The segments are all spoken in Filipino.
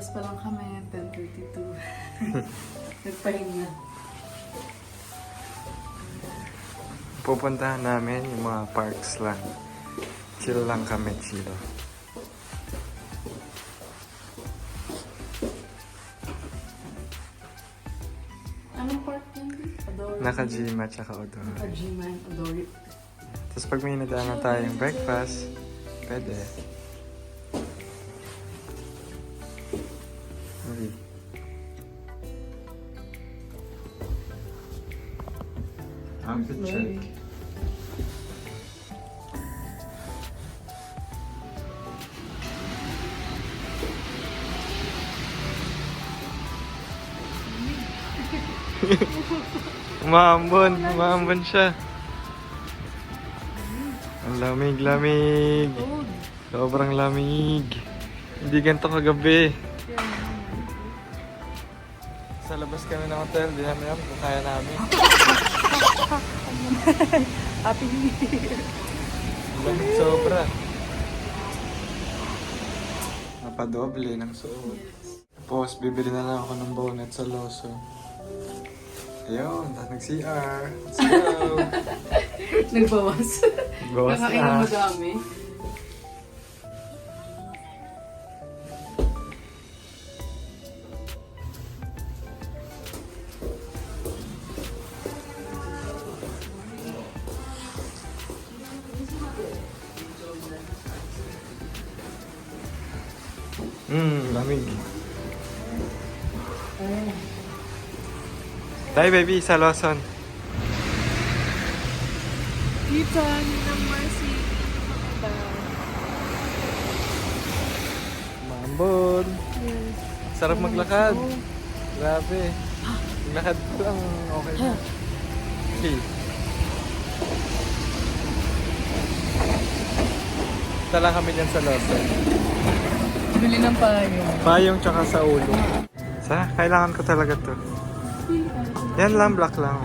Lalabas pa lang kami, 10:32. Nagpahinga. Pupuntahan namin yung mga parks lang. Chill lang kami, chill. Anong park yun? Adore. Nakajima tsaka Odor. Nakajima and Adore. Tapos pag may nadaanan tayong breakfast, pwede. Okay. Outfit check. Umambon siya. Ang lamig. Cold. Sobrang lamig. Hindi ganito kagabi. Sa labas kami ng hotel, di namin alam kung kaya namin. Happy New Year. Lamig sobra. Napadoble ng suot. Tapos, bibili na lang ako ng bonnet sa Loso. Ayun, nag-CR. Let's go! Nagbawas. Bawas Nakain na. na madami. Lamig. Tayo baby, sa Lawson. Kita ng Marcy. Mambon. Sarap maglakad. Grabe. Maglakad lang, okay na. Okay. Tala kami dyan sa Lawson. Bili ng payong. Payong tsaka sa ulo. Kailangan ko talaga to. Yan lang, black lang.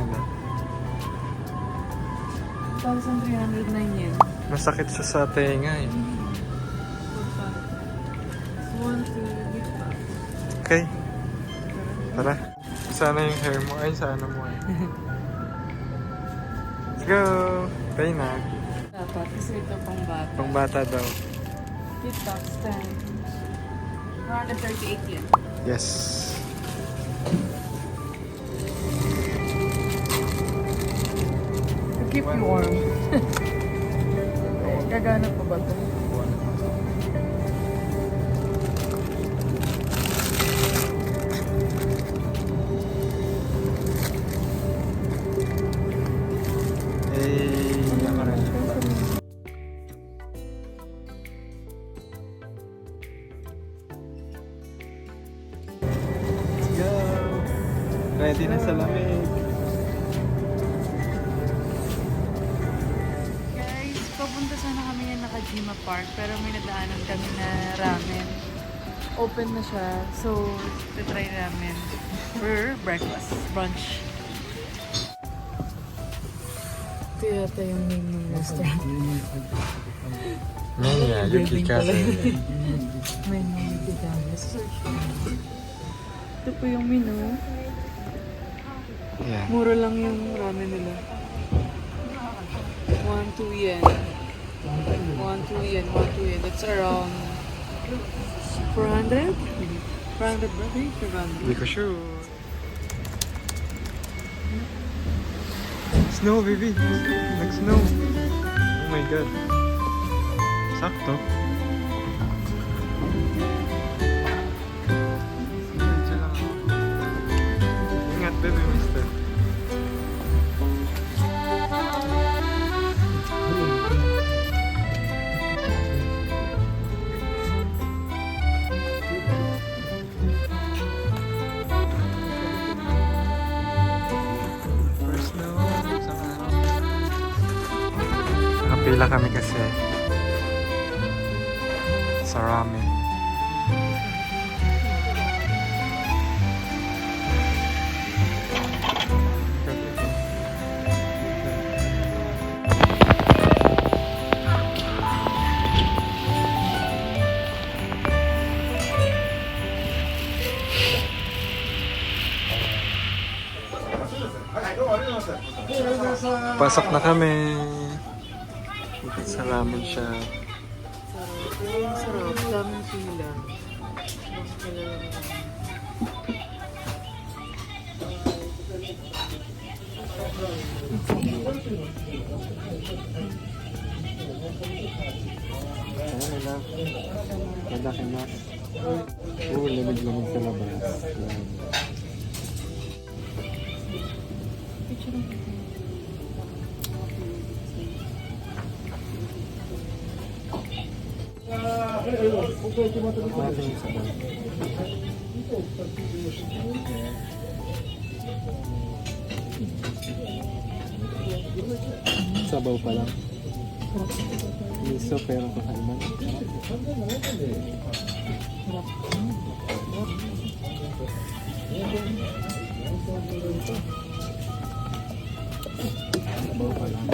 1,309 yen. Masakit siya sa tenga eh. 1, 2, gift pa. Okay. Tara. Sana yung hair mo. Ay, sana mo eh. Let's go! Tayo na. Dapat kasi ito pang bata. Pang bata daw. Gift box 10. 138 yen. Yes. To keep you warm. Gagana pa ba ito? Ready na sa lamig. Guys, papunta sana kami ng Nakajima Park pero may nadaanan kami na ramen. Open na siya, so try ramen for breakfast, brunch. Ito yata yung name ng restaurant. Mania, Yuki Cafe. Menu Yuki Cafe. Search ko. Ito po yung menu. Yeah. Mura lang yung ramen nila. 1-2 yen. 1-2 yen. That's around 400? 400 ba? 400. Hindi ko sure. Snow, baby. Nag-snow. Oh my God. Sakto. Medyo lang ako. Ingat, baby, mister. First snow. Nakapila kami kasi sa ramen. Pasok na kami. Sa ramen shop. Sarap. Daming pila. Mas kilala naman. Ayan na lang. Malaki na. Lamig-lamig sa labas. Yan. Picture ng picture. Maraming sabaw. Sabaw pa lang. Miso pero kakaiman. Sabaw pa lang.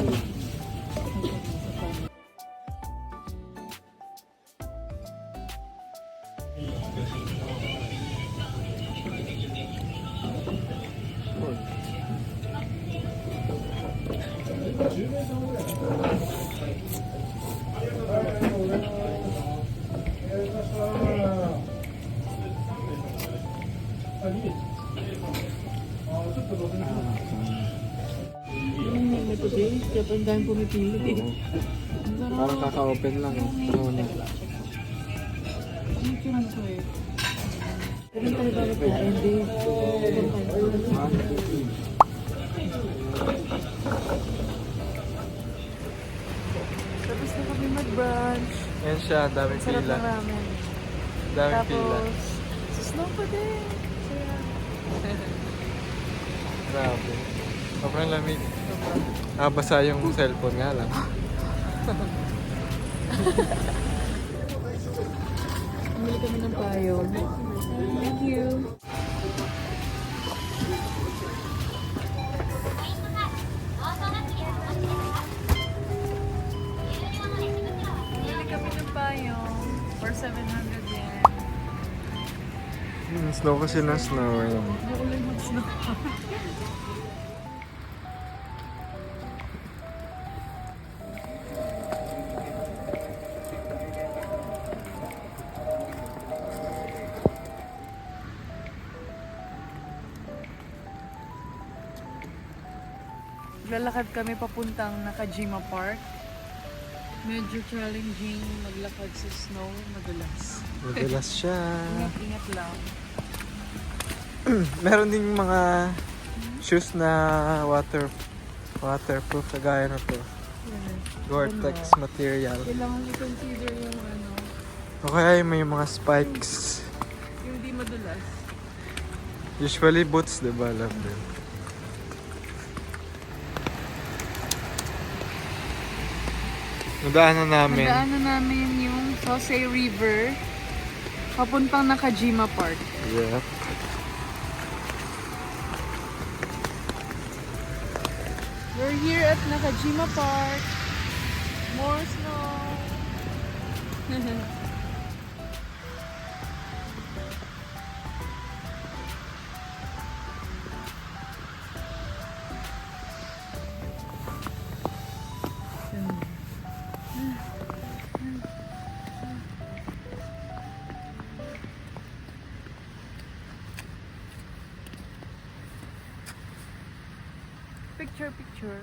Kaya ang dami pumipili. Parang kaka-open lang. Ano na. Ano yun ko eh? Pero tayo bakit po? Hindi. Tapos na kami mag-brunch. Yan siya, daming Sarap pila. ng ramen. Daming pila. Tapos, susnow pa din. Saya. Grabe. Sobrang lamig. Basa yung cellphone nga lang. Bumili kami ng payo. Thank you. Bumili kami ng payo for 700 yen. Snow kasi na snow. Ayun. Hindi ko lang mag-snow. Lalakad kami papuntang Nakajima Park. Medyo challenging maglakad sa snow, madulas. Madulas siya. Ingat-ingat lang. Meron ding mga shoes na waterproof kagaya na to. Gore-Tex material. Kailangan i-consider yung ano, O kaya may mga spikes. yung di madulas. Usually boots, diba? Alam din. Nadaanan namin. Nadaanan namin yung Sosei River papuntang Nakajima Park. Yeah. We're here at Nakajima Park. More snow. Picture.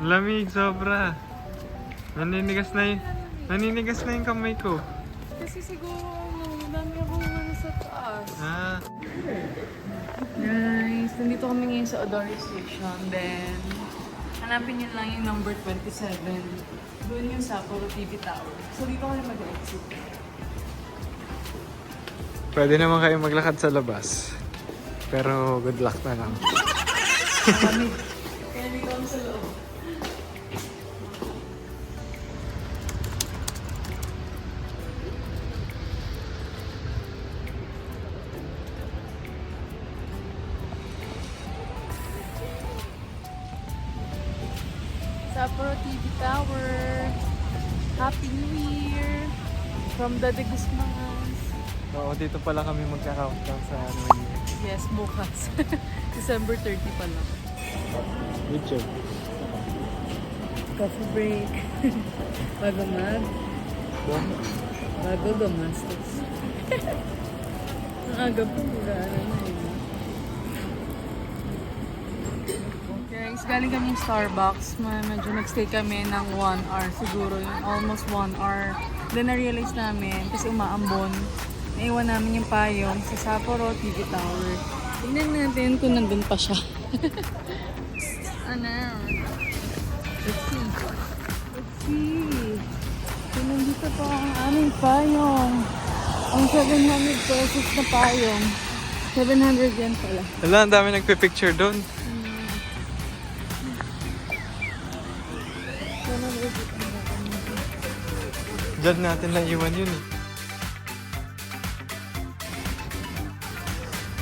Lamig, sobra. Naninigas na yung kamay ko. Kasi siguro, dami akong sa taas. Ah, Guys, nandito kami ngayon sa Odori Station. Then, hanapin niyo lang yung number 27. Doon yung Sapporo TV Tower. So, dito kami mag-exit. pwede naman kayo maglakad sa labas. Pero good luck na lang. Malamig. Kaya dito kami sa loob. Sapporo TV Tower. Happy New Year! From Daddy Guzman's. Oo, dito pala kami magka-countdown sa New Year. Yes, bukas. December 30 pa lang. YouTube. Coffee break. Bago gumastos. Ang aga po, mag-aaral na yun. Guys, galing kami Starbucks. Medyo nagstay kami ng 1 hour siguro. Almost 1 hour. Then na-realize namin, kasi umaambon, naiwan namin yung payong sa Sapporo TV Tower. Tingnan natin kung nandun pa siya. Ano? Let's see. Let's see. So, nandito pa ang aming payong. Ang 700 pesos na payong. 700 yen pala. Wala, ang dami nagpipicture doon. 700 Diyan natin naiwan yun eh.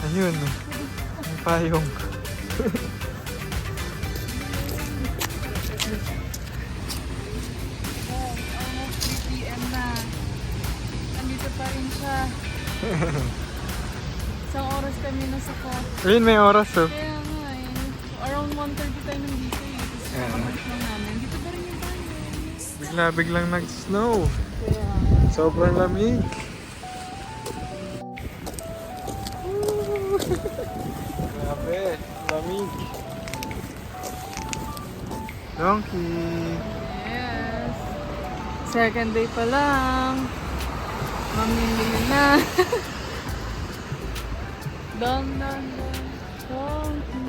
Ayun, ang payong. Almost 3 p.m. na. Nandito pa rin siya. Isang oras kami nasa court. Ayun, may oras oh. Kaya nga eh. Around 1:30 tayo nandito eh. Tapos kapabalik lang namin. Dito pa rin yung tayo. Bigla-biglang nag-snow. Kaya Sobrang lamig. Grabe, lamig. Donkey. yes. Second day pa lang. Mamimili na. Dun. Donkey.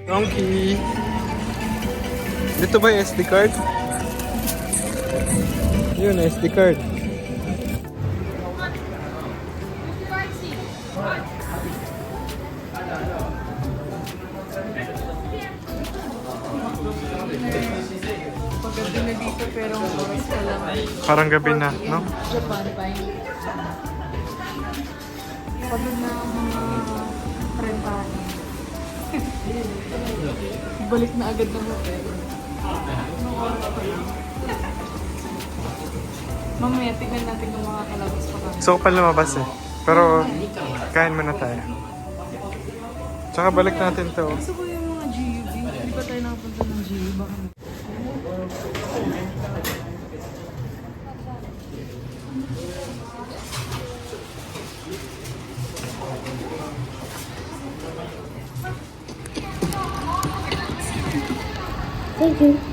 Donkey. Dito ba yung SD card? Yun, SD card. Paggabi na dito pero ang oras pa lang. Parang gabi na, no? Japan time. Pagod na ang mga rentahan. Balik na agad ng hotel. Anong oras pa lang? Mamaya tignan natin kung mga kalabas pa kami. So, pa lumabas eh. Pero, kain muna tayo. Tsaka balik natin to. Gusto ko yung mga GUV. Hindi pa tayo nakapunta ng GUV. Baka Thank you.